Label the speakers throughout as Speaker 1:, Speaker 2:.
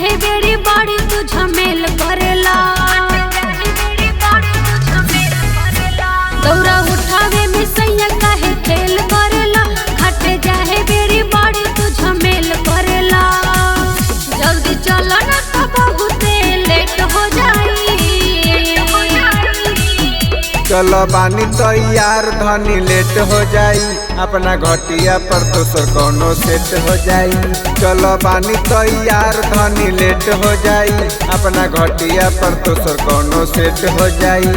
Speaker 1: जाहे बेड़ी बाड़ी तू झमेल करेला। दौरा उठावे में सैया काहे खेल करेला। घाटे जाहे बेड़ी बाड़ी तू झमेल करेला। जल्दी चलो ना तो बहुते लेट हो जाई।
Speaker 2: चलो बानी तैयार धनी लेट हो जाई। अपना घटिया पर दोसर कोनो सेट हो जाई। चलो बानी तैयार धनी लेट हो जाई। अपना घटिया पर दोसर कोनो सेट हो जाई।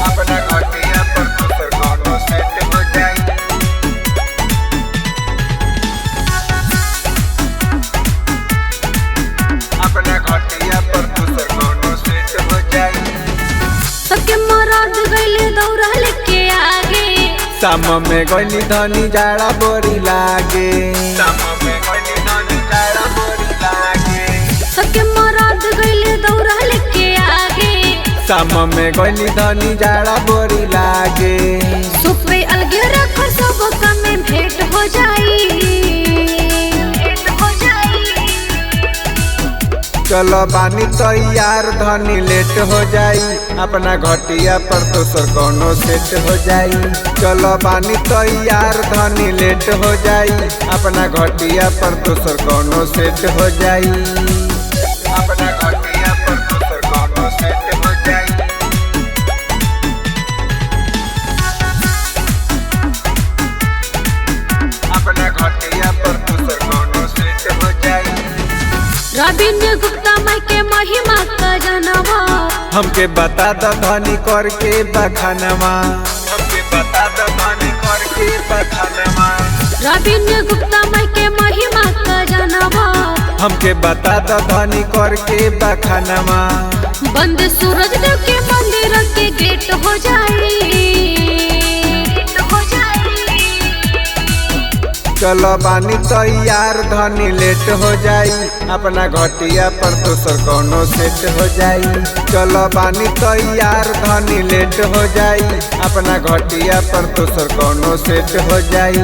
Speaker 2: अपना घटिया पर दोसर कोनो सेट हो जाई। अपना घटिया पर दोसर कोनो सेट हो जाई।
Speaker 1: सबके मरद गइले दौरा लेके आगे।
Speaker 2: शाम में गइली धनी जाड़ा बोरी लागे। शाम में गइली धनी जाड़ा बोरी लागे।
Speaker 1: सबके मरद गइले दौरा लेके आगे।
Speaker 2: शाम में गइली धनी जाड़ा बोरी लागे।
Speaker 1: सुपे अलगे रख सब काम में भेंट हो जाई।
Speaker 2: चलो बानी तैयार धनी लेट हो जाई। अपना घटिया पर दोसर कोनो सेट हो जाई। चलो बानी तैयार धनी लेट हो जाई। अपना घटिया पर दोसर कोनो सेट हो जाई। अपना घटिया पर दोसर कोनो सेट हो जाई। अपना घटिया पर दोसर कोनो सेट हो जाई।
Speaker 1: रविंद्र गुप्ता माई के महिमा का जनवा।
Speaker 2: हमके बता द धनी करके बखानवा। हमके बता द धनी करके बखानवा।
Speaker 1: रविंद्र गुप्ता माई के महिमा का जनवा।
Speaker 2: हमके बता द धनी करके बखानवा।
Speaker 1: बंद सूरज देव के मंदिर के गेट हो जाई।
Speaker 2: चलो बानी तैयार धनी लेट हो जाई। अपना घटिया पर दोसर कोनो सेट हो जाई। चलो बानी तैयार धनी लेट हो जाई। अपना घटिया पर दोसर कोनो सेट हो जाई।